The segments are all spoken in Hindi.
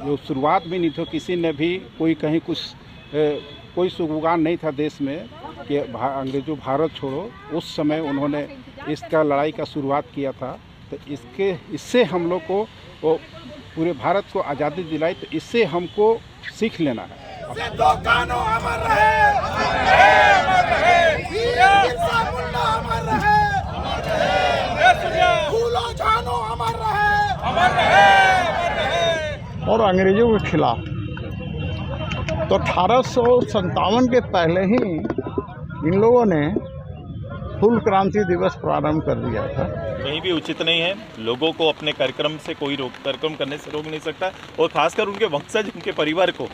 जो शुरुआत भी नहीं थी, किसी ने भी कोई कहीं कुछ कोई स्लोगान नहीं था देश में कि अंग्रेजों भारत छोड़ो। उस समय उन्होंने इसका लड़ाई का शुरुआत किया था। तो इससे हम लोग को वो पूरे भारत को आज़ादी दिलाई। तो इससे हमको सीख लेना है। और अंग्रेजों के खिलाफ तो 1857 के पहले ही इन लोगों ने फूल क्रांति दिवस प्रारंभ कर दिया था। कहीं भी उचित नहीं है। लोगों को अपने कार्यक्रम से कोई कार्यक्रम करने से रोक नहीं सकता, और खासकर उनके वंशज, उनके परिवार को।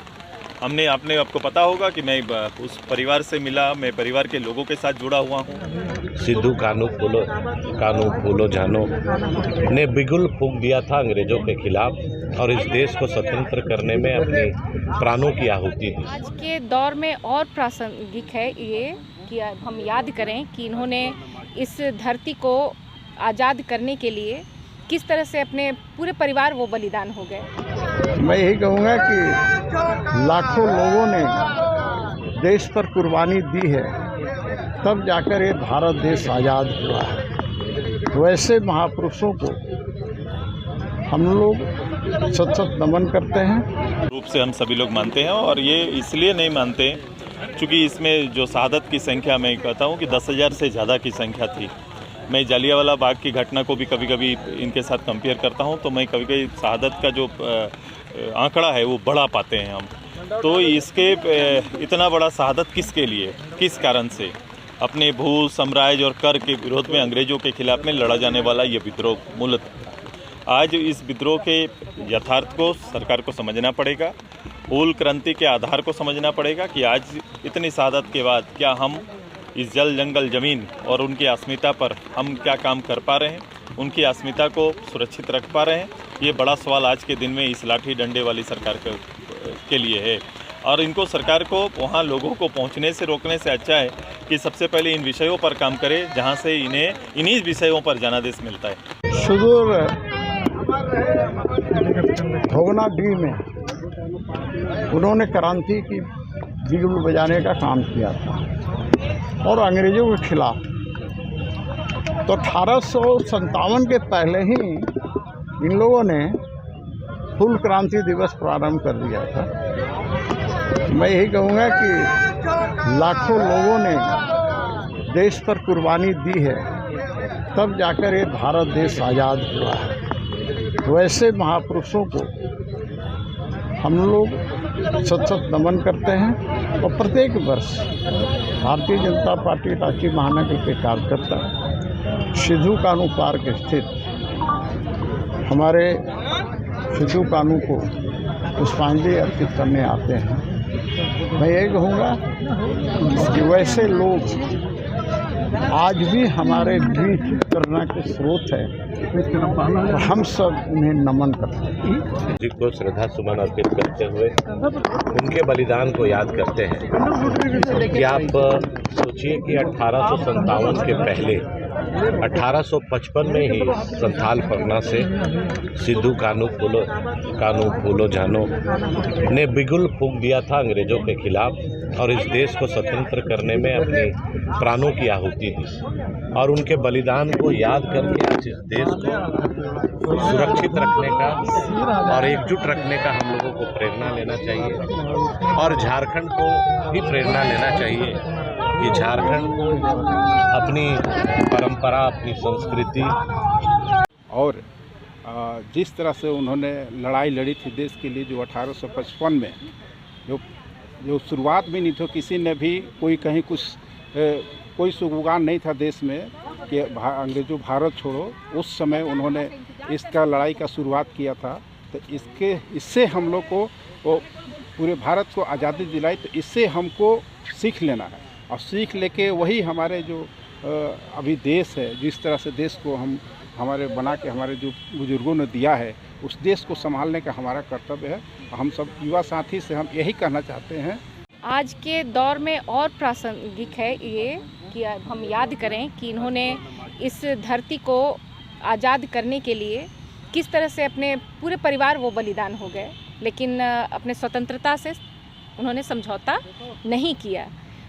आपने आपको पता होगा कि मैं उस परिवार से मिला, मैं परिवार के लोगों के साथ जुड़ा हुआ हूँ। सिद्धू कानू फूलो जानो ने बिगुल फूंक दिया था अंग्रेजों के खिलाफ, और इस देश को स्वतंत्र करने में अपनी प्राणों की आहुति दी। आज के दौर में और प्रासंगिक है ये कि हम याद करें कि इन्होंने इस धरती को आज़ाद करने के लिए किस तरह से अपने पूरे परिवार वो बलिदान हो गए। मैं यही कहूँगा कि लाखों लोगों ने देश पर कुर्बानी दी है, तब जाकर ये भारत देश आज़ाद हुआ है। वैसे महापुरुषों को हम लोग सत नमन करते हैं। रूप से हम सभी लोग मानते हैं, और ये इसलिए नहीं मानते क्योंकि इसमें जो शहादत की संख्या, मैं कहता हूँ कि 10,000 से ज़्यादा की संख्या थी। मैं जालियांवाला बाग की घटना को भी कभी कभी इनके साथ कंपेयर करता हूँ, तो मैं कभी कभी शहादत का जो आंकड़ा है वो बढ़ा पाते हैं हम। तो इसके इतना बड़ा शहादत किसके लिए, किस कारण से? अपने भू साम्राज्य और कर के विरोध में अंग्रेजों के खिलाफ में लड़ा जाने वाला ये विद्रोह मूलतः आज इस विद्रोह के यथार्थ को सरकार को समझना पड़ेगा। फूल क्रांति के आधार को समझना पड़ेगा कि आज इतनी शहादत के बाद क्या हम इस जल जंगल ज़मीन और उनकी अस्मिता पर हम क्या काम कर पा रहे हैं, उनकी अस्मिता को सुरक्षित रख पा रहे हैं। ये बड़ा सवाल आज के दिन में इस लाठी डंडे वाली सरकार के लिए है। और इनको सरकार को वहाँ लोगों को पहुँचने से रोकने से अच्छा है कि सबसे पहले इन विषयों पर काम करे जहाँ से इन्हें इन्हीं विषयों पर जनादेश मिलता है। सुदूर भोगनाडीह में उन्होंने क्रांति की बिगुल बजाने का काम किया था, और अंग्रेजों के खिलाफ तो 1857 के पहले ही इन लोगों ने फूल क्रांति दिवस प्रारंभ कर दिया था। मैं यही कहूँगा कि लाखों लोगों ने देश पर कुर्बानी दी है, तब जाकर ये भारत देश आज़ाद हुआ है। वैसे महापुरुषों को हम लोग सत नमन करते हैं, और प्रत्येक वर्ष भारतीय जनता पार्टी रांची महानगर के कार्यकर्ता सिद्धू कानू पार्क स्थित हमारे सिद्धू कानू को पुष्पांजलि अर्पित करने आते हैं। मैं ये कहूँगा कि वैसे लोग आज भी हमारे बीच प्रेरणा के स्रोत है, और हम सब उन्हें नमन करते हैं। जी को श्रद्धा सुमन अर्पित करते हुए उनके बलिदान को याद करते हैं कि आप सोचिए कि 1857 के पहले 1855 में ही संथाल परगना से सिद्धू कानू फूलो जानो ने बिगुल फूंक दिया था अंग्रेजों के खिलाफ, और इस देश को स्वतंत्र करने में अपनी प्राणों की आहुति दी। और उनके बलिदान को याद करके आज इस देश को सुरक्षित रखने का और एकजुट रखने का हम लोगों को प्रेरणा लेना चाहिए, और झारखंड को भी प्रेरणा लेना चाहिए कि झारखंड अपनी परंपरा, अपनी संस्कृति और जिस तरह से उन्होंने लड़ाई लड़ी थी देश के लिए, जो 1855 में जो शुरुआत भी नहीं थी, किसी ने भी कोई कहीं कुछ कोई स्लोगान नहीं था देश में कि अंग्रेजों भारत छोड़ो। उस समय उन्होंने इसका लड़ाई का शुरुआत किया था। तो इससे हम लोग को वो पूरे भारत को आज़ादी दिलाई। तो इससे हमको सीख लेना है, और सीख लेके वही हमारे जो अभी देश है, जिस तरह से देश को हमारे बना के हमारे जो बुजुर्गों ने दिया है, उस देश को संभालने का हमारा कर्तव्य है। हम सब युवा साथी से हम यही कहना चाहते हैं। आज के दौर में और प्रासंगिक है ये कि हम याद करें कि इन्होंने इस धरती को आज़ाद करने के लिए किस तरह से अपने पूरे परिवार वो बलिदान हो गए, लेकिन अपने स्वतंत्रता से उन्होंने समझौता नहीं किया।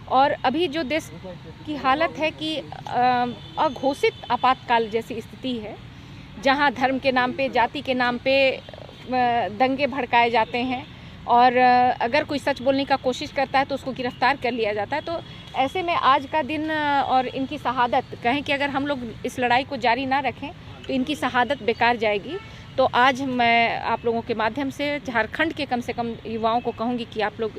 और अभी जो देश की हालत है कि अघोषित आपातकाल जैसी स्थिति है, जहां धर्म के नाम पे, जाति के नाम पे दंगे भड़काए जाते हैं और अगर कोई सच बोलने का कोशिश करता है तो उसको गिरफ्तार कर लिया जाता है। तो ऐसे में आज का दिन और इनकी शहादत, कहें कि अगर हम लोग इस लड़ाई को जारी ना रखें तो इनकी शहादत बेकार जाएगी। तो आज मैं आप लोगों के माध्यम से झारखंड के कम से कम युवाओं को कहूँगी कि आप लोग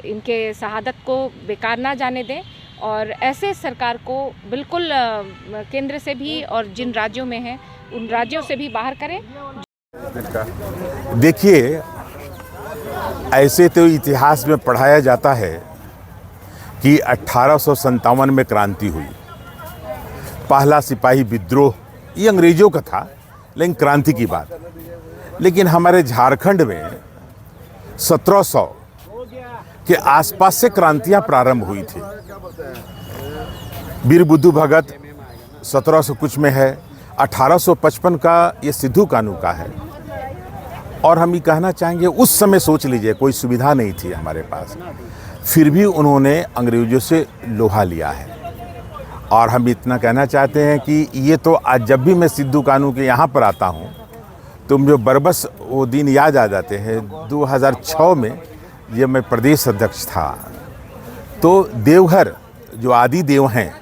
इनके शहादत को बेकार ना जाने दें और ऐसे सरकार को बिल्कुल केंद्र से भी और जिन राज्यों में है उन राज्यों से भी बाहर करें। देखिए, ऐसे तो इतिहास में पढ़ाया जाता है कि 1857 में क्रांति हुई, पहला सिपाही विद्रोह, ये अंग्रेजों का था, लेकिन क्रांति की बात। लेकिन हमारे झारखंड में 1700 के आसपास से क्रांतियां प्रारंभ हुई थी। वीर बुद्धू भगत 1700 कुछ में है, 1855 का ये सिद्धू कानू का है। और हम ये कहना चाहेंगे, उस समय सोच लीजिए कोई सुविधा नहीं थी हमारे पास, फिर भी उन्होंने अंग्रेजों से लोहा लिया है। और हम इतना कहना चाहते हैं कि ये तो आज जब भी मैं सिद्धू कानू के यहाँ पर आता हूँ तो मुझे बरबस वो दिन याद आ जाते हैं। 2006 में जब मैं प्रदेश अध्यक्ष था तो देवघर जो आदि देव हैं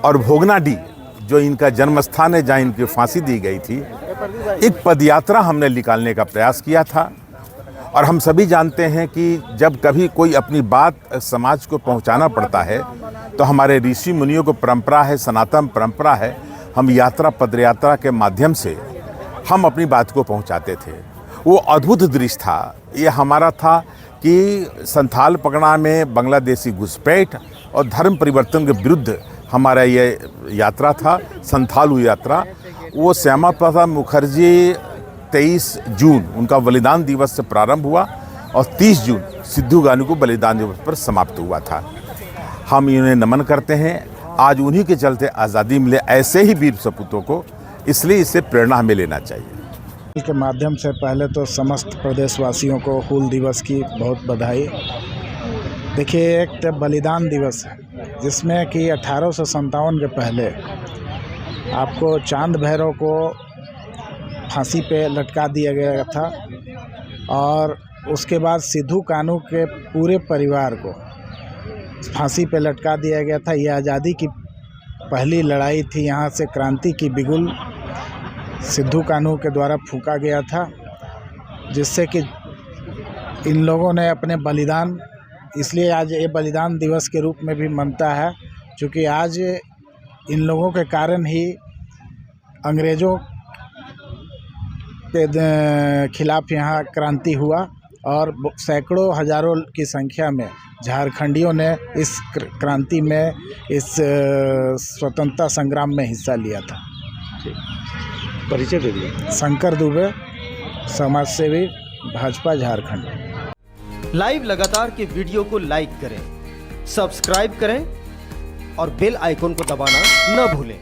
और भोगनाडी जो इनका जन्म स्थान है जहाँ इनकी फांसी दी गई थी, एक पदयात्रा हमने निकालने का प्रयास किया था। और हम सभी जानते हैं कि जब कभी कोई अपनी बात समाज को पहुंचाना पड़ता है तो हमारे ऋषि मुनियों को परंपरा है, सनातन परंपरा है, हम यात्रा पदयात्रा के माध्यम से हम अपनी बात को पहुंचाते थे। वो अद्भुत दृश्य था। ये हमारा था कि संथाल पगड़ा में बांग्लादेशी घुसपैठ और धर्म परिवर्तन के विरुद्ध हमारा ये यात्रा था, संथालू यात्रा। वो श्यामा प्रसाद मुखर्जी 23 जून उनका बलिदान दिवस से प्रारंभ हुआ और 30 जून सिद्धू कानू को बलिदान दिवस पर समाप्त हुआ था। हम इन्हें नमन करते हैं। आज उन्हीं के चलते आज़ादी मिले ऐसे ही वीर सपूतों को, इसलिए इससे प्रेरणा हमें लेना चाहिए। के माध्यम से पहले तो समस्त प्रदेशवासियों को हूल दिवस की बहुत बधाई। देखिए, एक तो बलिदान दिवस है जिसमें कि 1857 के पहले आपको चांद भैरव को फांसी पे लटका दिया गया था और उसके बाद सिद्धू कानू के पूरे परिवार को फांसी पे लटका दिया गया था। यह आज़ादी की पहली लड़ाई थी। यहाँ से क्रांति की बिगुल सिद्धू कानू के द्वारा फूंका गया था, जिससे कि इन लोगों ने अपने बलिदान, इसलिए आज ये बलिदान दिवस के रूप में भी मनता है, क्योंकि आज इन लोगों के कारण ही अंग्रेज़ों के खिलाफ यहाँ क्रांति हुआ और सैकड़ों हजारों की संख्या में झारखंडियों ने इस क्रांति में, इस स्वतंत्रता संग्राम में हिस्सा लिया था। परिचय दे दिए। शंकर दुबे, समाज सेवी, भाजपा झारखंड। लाइव लगातार के वीडियो को लाइक करें, सब्सक्राइब करें और बेल आइकन को दबाना न भूलें।